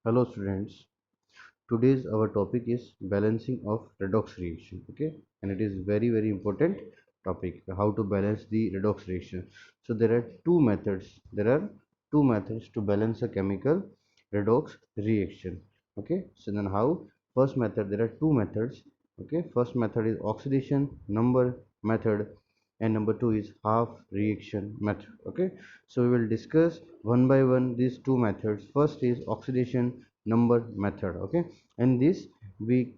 Hello students, today's our topic is balancing of redox reaction, okay, and it is very important topic, how to balance the redox reaction. So there are two methods to balance a chemical redox reaction, okay. So then how? First method, there are two methods, okay. First method is oxidation number method, and number two is half reaction method, okay. So we will discuss one by one these two methods. First is oxidation number method, okay. And this we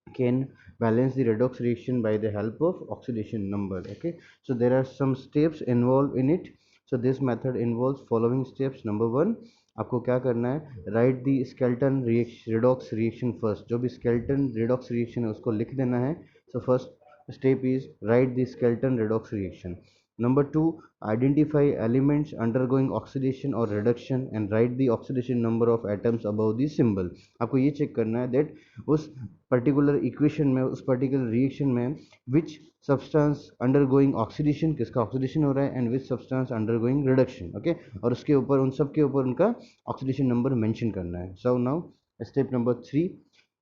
can balance the redox reaction by the help of oxidation number, okay. So there are some steps involved in it. So this method involves following steps. Number one, आपको क्या करना है, right the skeleton redox reaction first. जो भी skeleton redox reaction है उसको लिख देना है. So first step is write the skeleton redox reaction. Number two, identify elements undergoing oxidation or reduction and write the oxidation number of atoms above the symbol. आपको ये check करना है that उस पर्टिकुलर इक्वेशन में, उस particular reaction में which substance undergoing oxidation, किसका oxidation हो रहा है, and which substance undergoing reduction, okay. और उसके ऊपर, उन सब के ऊपर उनका ऑक्सीडेशन नंबर मेंशन करना है. So now step number 3,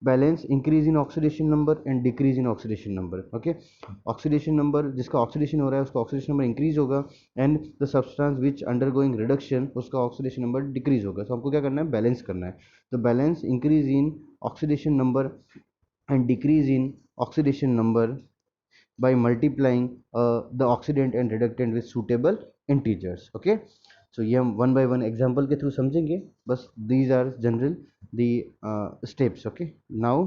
balance increase in oxidation number and decrease in oxidation number, okay. Oxidation number, जिसका ऑक्सीडेशन हो रहा है उसका ऑक्सीडेशन नंबर इंक्रीज होगा, and the substance which undergoing reduction, उसका ऑक्सीडेशन नंबर डिक्रीज होगा. तो हमको क्या करना है, बैलेंस करना है. तो balance increase in oxidation number and decrease in oxidation number by multiplying the oxidant and reductant with suitable integers, okay. So ये हम वन बाय वन एग्जाम्पल के थ्रू समझेंगे. बस these are general the steps, okay. Now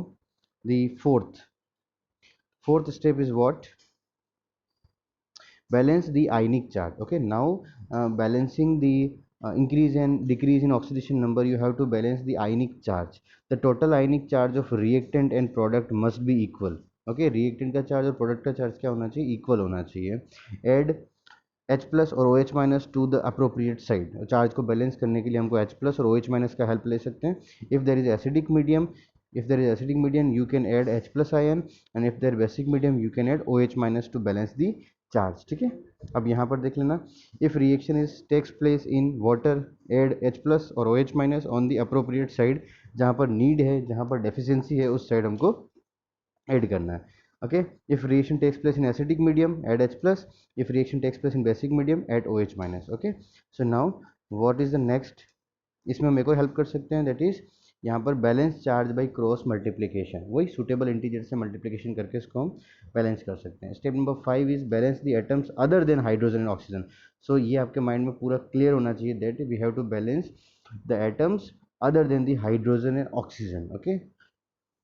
the fourth step is what? Balance the ionic charge, okay. Now balancing the increase and decrease in oxidation number, you have to balance the ionic charge. The total ionic charge of reactant and product must be equal, okay. reactant का charge और product का charge क्या होना चाहिए, equal होना चाहिए. Add H plus और OH minus to the appropriate side. Charge को बैलेंस करने के लिए हमको H प्लस और OH माइनस का हेल्प ले सकते हैं. If there is acidic medium, you can add H plus ion, and if there is basic medium you can add OH minus to balance the charge, ठीक है. अब यहाँ पर देख लेना, if reaction is takes place in water, add H plus और OH minus on the appropriate side. जहाँ पर नीड है, जहाँ पर डेफिशिएंसी है, उस साइड हमको ऐड करना है, okay. If reaction takes place in acidic medium, add H plus. If reaction takes place in basic medium, add OH minus, okay. So now what is the next? इसमें हम एक और help कर सकते हैं, दैट इज यहाँ पर balance charge by cross multiplication. वही सुटेबल इंटीजर से मल्टीप्लिकेशन करके इसको हम बैलेंस कर सकते हैं. Step number 5 is balance the atoms other than hydrogen and oxygen. So ये आपके माइंड में पूरा क्लियर होना चाहिए that we have to balance the atoms other than the hydrogen and oxygen, okay.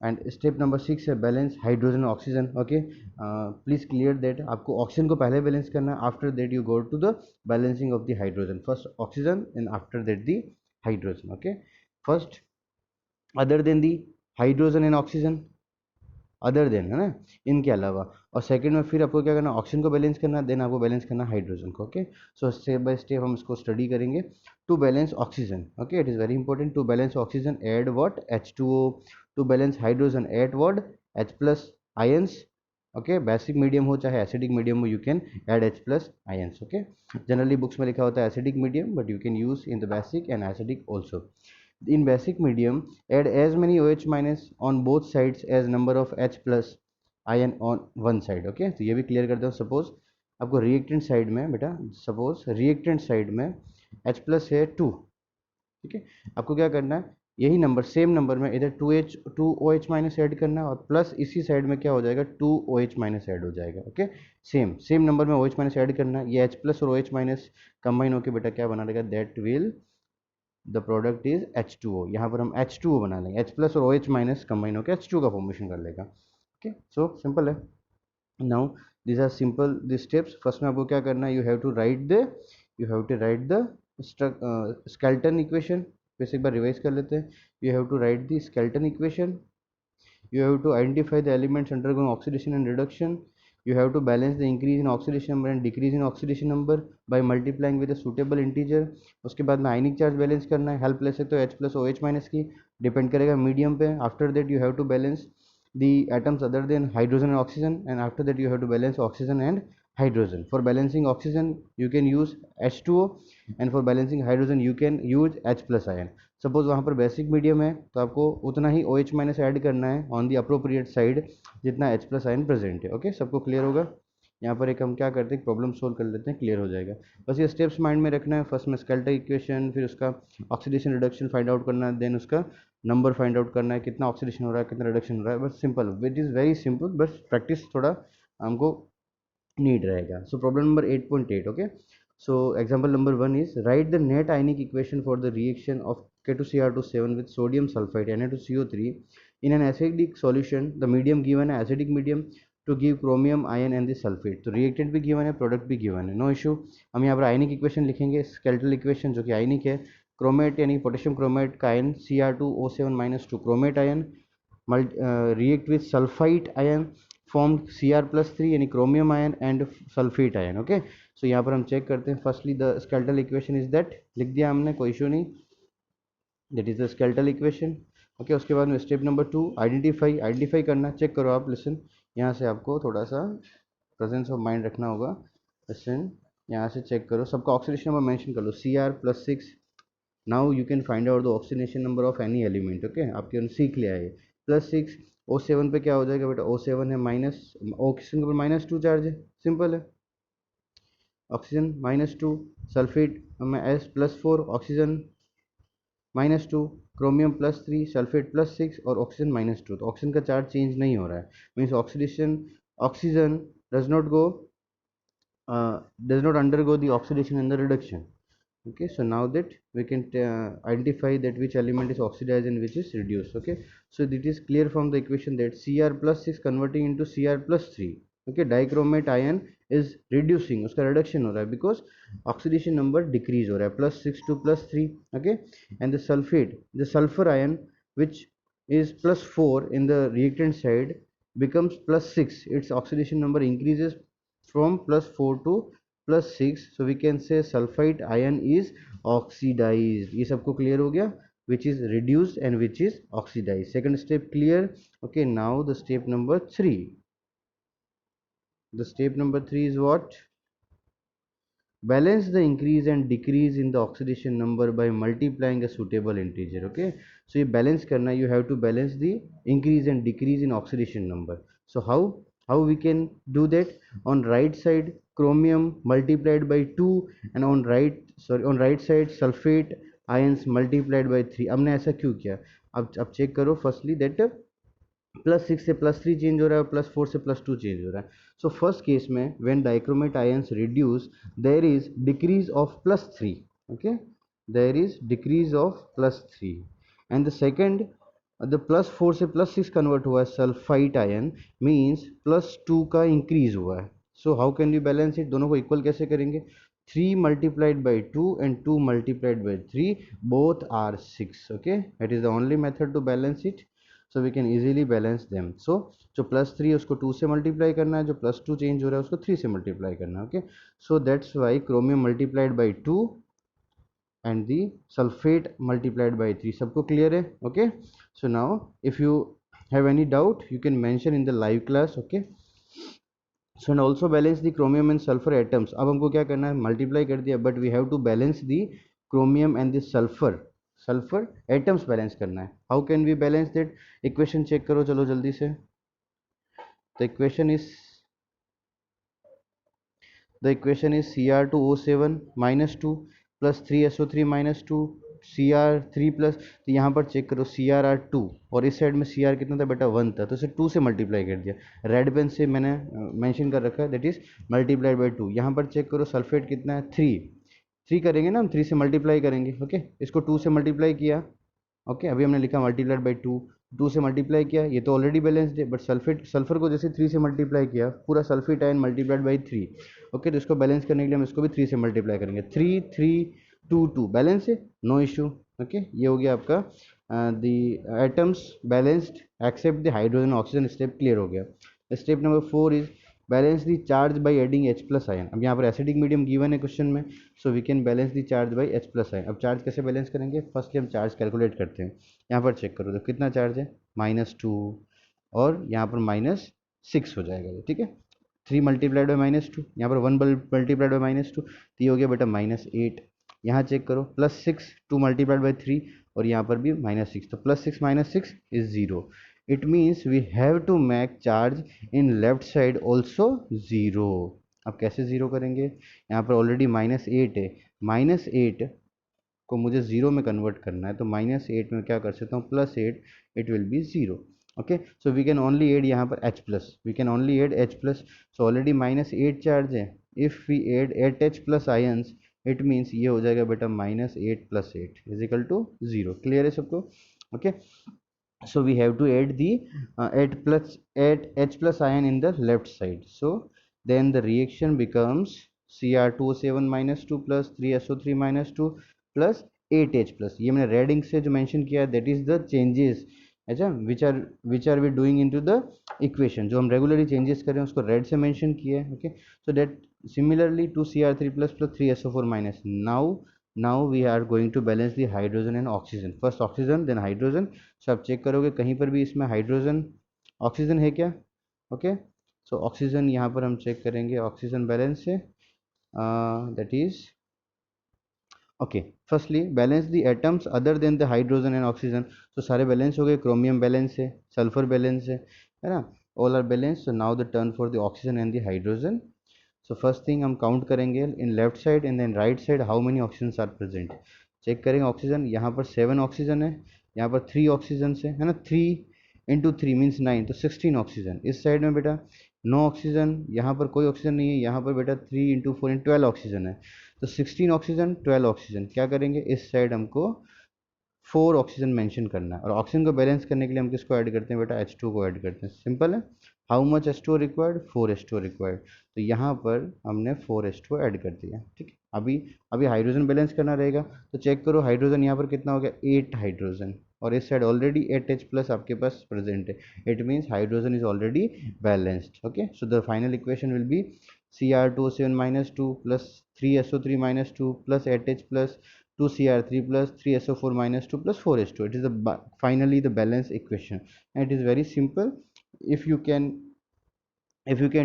And step number 6 है balance hydrogen oxygen, okay. Please clear that आपको oxygen को पहले बैलेंस करना है, after that you go to the balancing of the hydrogen. First oxygen and after that the hydrogen, okay. First other than the hydrogen and oxygen, other than है ना, इनके अलावा. और सेकंड में फिर आपको क्या करना, ऑक्सीजन को बैलेंस करना, देन आपको बैलेंस करना हाइड्रोजन को, okay. So step by step हम इसको स्टडी करेंगे. To balance oxygen, okay, it is very important. To balance oxygen add what, H2O. To balance hydrogen add what, H plus ions, okay. Basic medium हो चाहे acidic medium हो, you can add H plus ions, okay. Generally books में लिखा होता है acidic medium, but you can use in the basic and acidic also. In basic medium, add as many OH minus on both sides as number of H plus ion on one side, okay. तो ये भी clear करते हो. Suppose आपको reactant side में, बेटा suppose reactant side में H plus है 2, ठीक है. आपको क्या करना है, यही नंबर, सेम नंबर में इधर 2OH माइनस ऐड करना है, और प्लस इसी साइड में क्या हो जाएगा, 2OH माइनस ऐड हो जाएगा, ओके. सेम नंबर में OH माइनस ऐड करना है. ये H प्लस और OH माइनस कंबाइन होकर बेटा क्या बना देगा, that will the product is H2O. यहाँ पर हम H2O बना लेंगे, H प्लस और OH माइनस कंबाइन होकर H2O का फॉर्मेशन कर लेगा, ओके. सो सिंपल है. Now this are simple the steps. First में आपको क्या करना है, you have to write the skeleton equation. फिर से एक बार रिवाइज कर लेते हैं. You have to write the skeleton equation. You have to identify the elements undergoing oxidation and reduction. You have to balance the increase in oxidation number and decrease in oxidation number by multiplying with a suitable integer. उसके बाद में आयनिक charge balance करना है, help ले सकते हो H plus OH minus की, depend करेगा मीडियम पे. After that you have to balance the atoms other than hydrogen and oxygen, and after that you have to balance oxygen and hydrogen. For balancing oxygen you can use H2O, and for balancing hydrogen you can use H+ ion. Suppose वहाँ पर basic medium है तो आपको उतना ही OH- add करना है on the appropriate side जितना H+ ion present है। ओके, सबको क्लियर होगा? यहाँ पर एक हम क्या करते हैं, प्रॉब्लम सोल्व कर लेते हैं, क्लियर हो जाएगा। बस ये स्टेप्स माइंड में रखना है। फर्स्ट में स्केलेटल इक्वेशन, फिर उसका ऑक्सीडेशन रिडक्शन फाइंड आउट करना है, देन उसका नंबर फाइंड आउट करना है, कितना ऑक्सीडेशन हो रहा है, कितना रिडक्शन हो रहा है। बस simple, it is very simple, बस प्रैक्टिस थोड़ा हमको नीड रहेगा। So problem number 8.8। Okay, so example number 1 is write the net ionic equation for the reaction of K2Cr27 with sodium sulfite Na2CO3 in an acidic solution, the medium given है acidic medium to give chromium ion and the sulfate। तो reactant भी given है, product भी given है, no issue। हम यहाँ पर ionic equation लिखेंगे, skeletal equation जो कि ionic है, क्रोमेट यानी पोटेशियम क्रोमेट का ion Cr2O7-2 chromate ion react with sulfite ion formed Cr+3 यानी chromium ion and sulphate ion. Okay, so यहाँ पर हम चेक करते हैं। Firstly the skeletal equation is that, लिख दिया हमने, कोई इशू नहीं, that is the skeletal equation. Okay, उसके बाद में स्टेप नंबर 2 आइडेंटिफाई करना। चेक करो आप, लिसन, यहाँ से आपको थोड़ा सा प्रेजेंस ऑफ माइंड रखना होगा। लिसन, यहाँ से चेक करो, सबका ऑक्सीडेशन नंबर मेंशन कर लो, Cr+6। Now you can find out the oxidation number of any element. Okay, आपके उन्होंने सीख लिया है। +6 O7 पे क्या हो जाएगा बेटा, O7 है माइनस, ऑक्सीजन के ऊपर -2 चार्ज है, सिंपल है। ऑक्सीजन -2, सल्फेट में S+4, ऑक्सीजन -2, क्रोमियम +3, सल्फेट +6 और ऑक्सीजन -2। तो ऑक्सीजन का चार्ज चेंज नहीं हो रहा है, means oxygen does not go does not undergo the oxidation and the reduction। Okay, so now that we can identify that which element is oxidized and which is reduced। Okay, so it is clear from the equation that Cr+6 converting into Cr+3। okay, dichromate ion is reducing, उसका reduction हो रहा है because oxidation number decrease हो रहा है, +6 to +3। okay, and the sulfate, the sulfur ion which is +4 in the reactant side becomes +6, its oxidation number increases from +4 to +6। so we can say sulfite ion is oxidized। ये सबको clear हो गया, which is reduced and which is oxidized। second step clear। okay, now the step number 3, the step number 3 is what, balance the increase and decrease in the oxidation number by multiplying a suitable integer। okay, so ये balance करना, you have to balance the increase and decrease in oxidation number। so how we can do that, on right side chromium multiplied by 2 and on right side sulfate ions multiplied by 3। हमने ऐसा क्यों किया, अब check करो। Firstly that +6 से +3 change हो रहा है और +4 से +2 चेंज हो रहा है। सो फर्स्ट केस में when dichromate ions reduce there is decrease of +3। Okay, there is decrease of +3 and the second, the +4 से +6 कन्वर्ट हुआ है सल्फाइट आयन, मीन्स +2 का इंक्रीज हुआ है। So how can you balance it, दोनों को equal कैसे करेंगे, 3 multiplied by 2 and 2 multiplied by 3 both are 6। Okay, that is the only method to balance it. So we can easily balance them. So जो +3 है उसको 2 से मल्टीप्लाई करना है, जो +2 चेंज हो रहा है उसको 3 से मल्टीप्लाई करना है। Okay, so that's why chromium multiplied by 2 and the sulphate multiplied by 3। सबको क्लियर है? Okay, so now if you have any doubt you can mention in the live class. Okay, so and also balance the chromium and sulphur atoms. अब हमको क्या करना है, multiply कर दिया, but we have to balance the chromium and the sulphur atoms balance करना है। How can we balance that, equation check करो चलो जल्दी से। The equation is Cr2O7-2 plus 3SO3-2 Cr3 plus, तो यहाँ पर चेक करो Cr2 और इस साइड में Cr कितना था बेटा, 1 था, तो इसे 2 से मल्टीप्लाई कर दिया। रेड पेन से मैंने मेंशन कर रखा है, दैट इज मल्टीप्लाइड बाई 2। यहाँ पर चेक करो सल्फेट कितना है, 3 करेंगे ना हम, 3 से मल्टीप्लाई करेंगे। ओके, इसको 2 से मल्टीप्लाई किया। ओके, अभी हमने लिखा मल्टीप्लाइड बाई 2 से मल्टीप्लाई किया, ये तो ऑलरेडी बैलेंस्ड है, बट सल्फर को जैसे 3 से मल्टीप्लाई किया, पूरा sulphate ion multiplied by 3। Okay, तो इसको बैलेंस करने के लिए हम इसको भी 3 से मल्टीप्लाई करेंगे। 3 3 2 2 बैलेंस है, नो इशू। ओके, ये हो गया आपका the atoms balanced except the hydrogen oxygen. Step clear हो गया। Step number 4 is balance the charge by adding H+ ion. अब यहाँ पर एसिडिक मीडियम गिवन है क्वेश्चन में, so we can balance the charge by H+ ion. अब charge कैसे balance करेंगे, फर्स्टली हम चार्ज कैलकुलेट करते हैं। यहाँ पर चेक करो तो कितना चार्ज है, -2 और यहाँ पर -6 हो जाएगा ये, ठीक है। 3 मल्टीप्लाइड बाई -2, यहाँ पर 1 मल्टीप्लाइड बाई -2, तो ये हो गया बेटा -8। यहाँ चेक करो, +6 2 मल्टीप्लाइड बाई 3, और यहाँ पर भी -6, तो +6 is 0. It means we have to make charge in left side also 0. अब कैसे 0 करेंगे, यहाँ पर ऑलरेडी -8 है, -8 को मुझे 0 में कन्वर्ट करना है, तो -8 में क्या कर सकता हूँ, +8, it will be 0. Okay, so we can only add यहाँ पर H plus, we can only add H plus. So already -8 charge है, if we add 8H plus ions, it means ये हो जाएगा बेटा -8 + 8 इज इक्वल टू 0. क्लियर है सबको? Okay, so we have to add the 8 H plus ion in the left side. So then the reaction becomes Cr2O7 minus 2 plus 3SO3 minus 2 plus 8H plus. ये मैंने red ink से जो mention किया, that is the changes, अच्छा, which are we doing into the equation, जो हम regularly changes कर रहे हैं उसको रेड से मेंशन किया है. Okay, so that similarly to Cr3 plus plus 3SO4 minus. Now we are going to balance the hydrogen and oxygen. First oxygen, then hydrogen. So आप चेक करोगे कहीं पर भी इसमें हाइड्रोजन ऑक्सीजन है क्या? ओके, सो ऑक्सीजन यहाँ पर हम चेक करेंगे, ऑक्सीजन बैलेंस है, that is okay. Firstly balance the atoms other than the hydrogen and oxygen. तो सारे बैलेंस हो गए, क्रोमियम बैलेंस है, सल्फर बैलेंस है ना, all are balance. So now the turn for the oxygen and the hydrogen. So first thing हम count करेंगे in left side and then right side how many oxygen are present. Check करेंगे oxygen, यहाँ पर 7 oxygen है, यहाँ पर 3 oxygen है ना, 3 × 3 मीन्स 9, तो 16 ऑक्सीजन. इस साइड में बेटा नो ऑक्सीजन, यहाँ पर कोई ऑक्सीजन नहीं है, यहाँ पर बेटा 3 × 4 12 ऑक्सीजन है, तो 16 ऑक्सीजन 12 ऑक्सीजन. क्या करेंगे, इस साइड हमको 4 ऑक्सीजन मेंशन करना है, और ऑक्सीजन को बैलेंस करने के लिए हम किसको ऐड करते हैं बेटा, H2 को ऐड करते हैं. सिंपल है. How much H2 required, 4 H2 required, तो यहाँ पर हमने 4 H2 ऐड कर दिया. ठीक है, अभी हाइड्रोजन बैलेंस करना रहेगा, तो चेक करो हाइड्रोजन यहाँ पर कितना हो गया, 8 हाइड्रोजन, और इस साइड ऑलरेडी 8H प्लस आपके पास प्रेजेंट है. It means hydrogen is already balanced. Okay, so the final equation will be Cr2O7 minus 2 plus 3SO3 minus 2 plus 8H plus 2Cr3 plus 3SO4 minus 2 plus 4H2. It is finally the balance equation, and it is very simple. If you can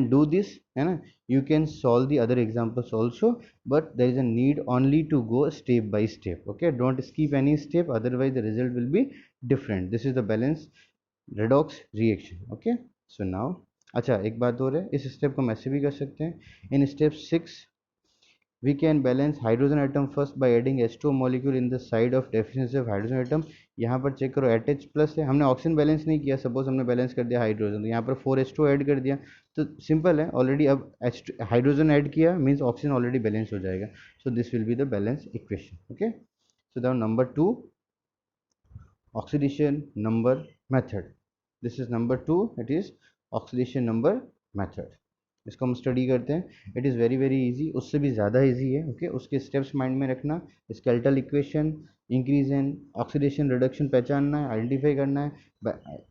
do this, you can solve the other examples also, but there is a need only to go step by step. Okay, don't skip any step, otherwise the result will be different. This is the balance redox reaction. Okay, so now अच्छा एक बात और है, इस step को हम ऐसे भी कर सकते हैं. In step 6 we can balance hydrogen atom first by adding H2 molecule in the side of deficiency of hydrogen atom. यहाँ पर चेक करो 8H प्लस है, हमने ऑक्सीजन बैलेंस नहीं किया, सपोज हमने बैलेंस कर दिया हाइड्रोजन, तो यहाँ पर 4H2 ऐड कर दिया, तो सिंपल है, ऑलरेडी अब हाइड्रोजन ऐड किया मीन्स ऑक्सीजन ऑलरेडी बैलेंस हो जाएगा. So this will be the balance equation. Okay, so the number 2 oxidation number method. This is number 2, it is oxidation number method. इसको हम स्टडी करते हैं. It is very very easy, उससे भी ज़्यादा easy है. ओके, उसके स्टेप्स माइंड में रखना, skeletal equation, increase and oxidation reduction पहचानना है, आइडेंटिफाई करना है,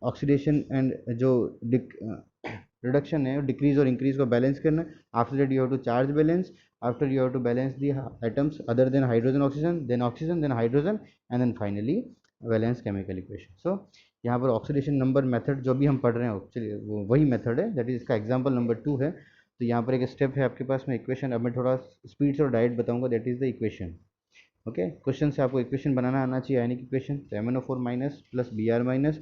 ऑक्सीडेशन एंड जो रिडक्शन है डिक्रीज और इंक्रीज को बैलेंस करना है. After that you have to charge balance, after you have to balance the atoms other than hydrogen oxygen then hydrogen, and then finally balance chemical equation. So यहाँ पर oxidation number method जो भी हम पढ़ रहे हैं एक्चुअली वो वही मेथड है, दैट इज इसका एग्जांपल नंबर 2 है. तो यहाँ पर एक स्टेप है आपके पास में इक्वेशन, अब मैं थोड़ा स्पीड से और डायरेक्ट बताऊंगा, that is the equation. Okay, question से आपको इक्वेशन बनाना आना चाहिए, आयनिक इक्वेशन. तो MnO4 minus plus Br minus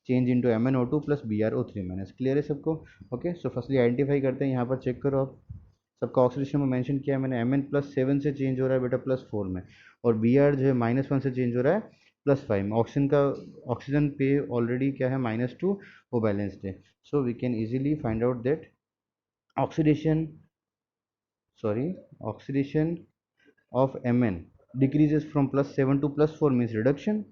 change into MnO2 plus BrO3 minus. Clear है सबको? ओके, सो फर्स्टली आइडेंटिफाई करते हैं. यहाँ पर चेक करो आप, सबका ऑक्सीडेशन में मेंशन किया है मैंने, Mn+7 से चेंज हो रहा है बेटा +4 में, और Br जो है -1 से चेंज हो रहा है +5 में. ऑक्सीजन पे ऑलरेडी क्या है -2, वो बैलेंस्ड है. So we can easily find out that oxidation of Mn decreases from +7 to +4 means reduction,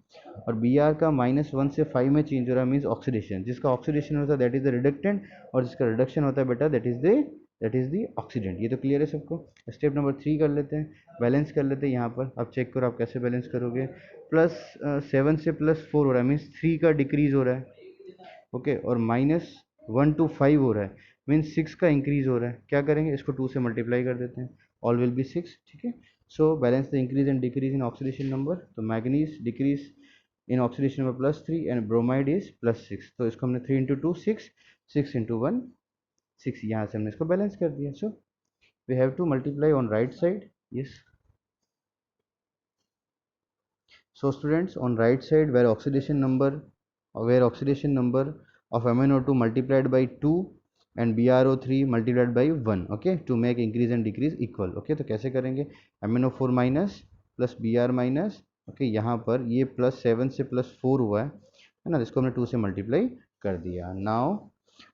और Br का -1 से 5 में चेंज हो रहा है मीन्स ऑक्सीडेशन. जिसका ऑक्सीडेशन होता है दैट इज द रिडक्टेंट, और जिसका रिडक्शन होता है बेटा दैट इज द ऑक्सीडेंट. ये तो क्लियर है सबको? स्टेप नंबर 3 कर लेते हैं, बैलेंस कर लेते हैं. यहाँ पर अब चेक करो आप कैसे बैलेंस करोगे. +7 से +4 हो रहा है मीन्स 3 का डिक्रीज हो रहा है. ओके, और -1 to 5 हो रहा है मीन्स 6 का इंक्रीज हो रहा है. क्या करेंगे, इसको 2 से मल्टीप्लाई कर देते हैं, ऑल विल बी 6. ठीक है, so balance the increase and decrease in oxidation number. तो manganese decrease in oxidation number +3 and bromide is +6. तो इसको हमने 3 × 2 6, 6 × 1 6, यहाँ से हमने इसको बैलेंस कर दिया. So we have to multiply on right side. Yes, So students, on right side, where oxidation number of MnO2 multiplied by 2 and BrO3 multiplied by 1, okay, to make increase and decrease equal. Okay, तो कैसे करेंगे, MnO4 minus plus Br minus, okay, यहाँ पर ये +7 से +4 हुआ है ना, इसको हमने 2 से मल्टीप्लाई कर दिया. Now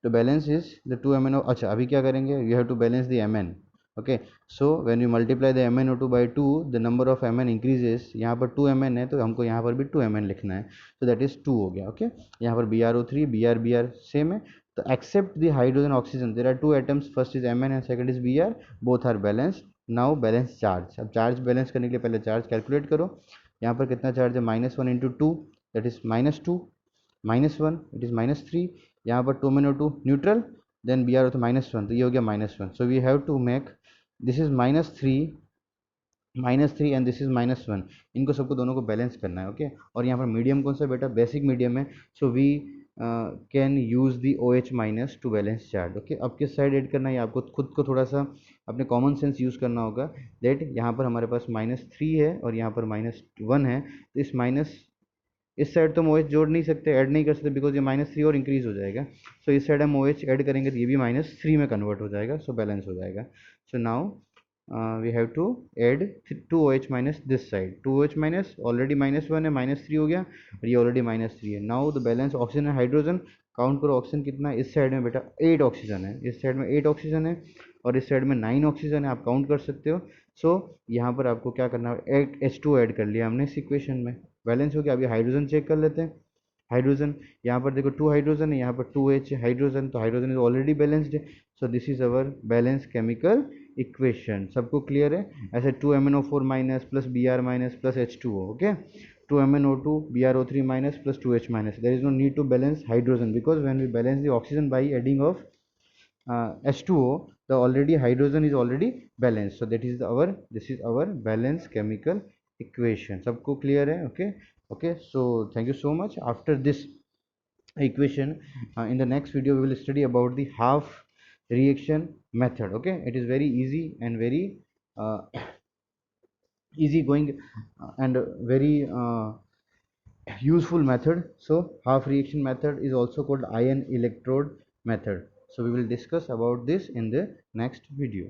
to balance is the 2 MnO. अच्छा, अभी क्या करेंगे, you have to balance the Mn. okay, so when you multiply the MnO2 by 2, the number of Mn increases. यहाँ पर 2 Mn है तो हमको यहाँ पर भी 2 Mn लिखना है, so that is 2 हो गया. okay, यहाँ पर BrO3 Br सेम है, तो except the hydrogen oxygen there are two atoms, first is Mn and second is Br, both are balanced. now balance charge. अब चार्ज बैलेंस करने के लिए पहले चार्ज कैलकुलेट करो. यहाँ पर कितना चार्ज है, -1 into 2, that is -2, -1 it is -3. यहाँ पर 2 MnO2 न्यूट्रल, देन Br तो -1, तो ये हो गया -1. So we have to make this is -3 and this is -1. इनको सबको दोनों को बैलेंस करना है. ओके, और यहाँ पर मीडियम कौन सा बेटा, बेसिक मीडियम है, so we can use the OH minus to balance charge. Okay, अब किस साइड ऐड करना है, आपको खुद को थोड़ा सा अपने कॉमन सेंस यूज़ करना होगा. दैट यहाँ पर हमारे पास -3 है और यहाँ पर -1 है, तो इस साइड तो हम OH जोड़ नहीं सकते, ऐड नहीं कर सकते, बिकॉज ये -3 और इंक्रीज हो जाएगा. सो इस साइड हम OH ऐड करेंगे तो ये भी -3 में कन्वर्ट हो जाएगा, सो बैलेंस हो जाएगा. So now we have to add 2OH minus this side. 2OH minus already -1 है, -3 हो गया, और ये ऑलरेडी -3 है. Now the balance oxygen and hydrogen. Count करो ऑक्सीजन कितना है, इस साइड में बेटा 8 ऑक्सीजन है, इस साइड में 8 ऑक्सीजन है, और इस साइड में 9 ऑक्सीजन है, आप काउंट कर सकते हो. सो यहाँ पर आपको क्या करना है, H2 ऐड कर लिया हमने इस इक्वेशन में, बैलेंस हो गया. अभी हाइड्रोजन चेक कर लेते हैं. हाइड्रोजन, यहाँ पर देखो 2 हाइड्रोजन है, यहाँ पर 2H हाइड्रोजन, तो हाइड्रोजन इज ऑलरेडी बैलेंस्ड है. So this is our balance chemical equation. सबको क्लियर है. ऐसे 2 MnO4 minus plus Br minus plus H2O. Okay, 2 MnO2 BrO3 minus plus 2H minus. There is no need to balance hydrogen, because when we balance the oxygen by adding of H2O, the already hydrogen is already balanced. So that is this is our balance chemical equation. सबको clear है. okay, okay, so thank you so much. After this equation, in the next video we will study about the half reaction method. okay, it is very easy and very uh, easy going and very useful method. So half reaction method is also called ion electrode method. So we will discuss about this in the next video.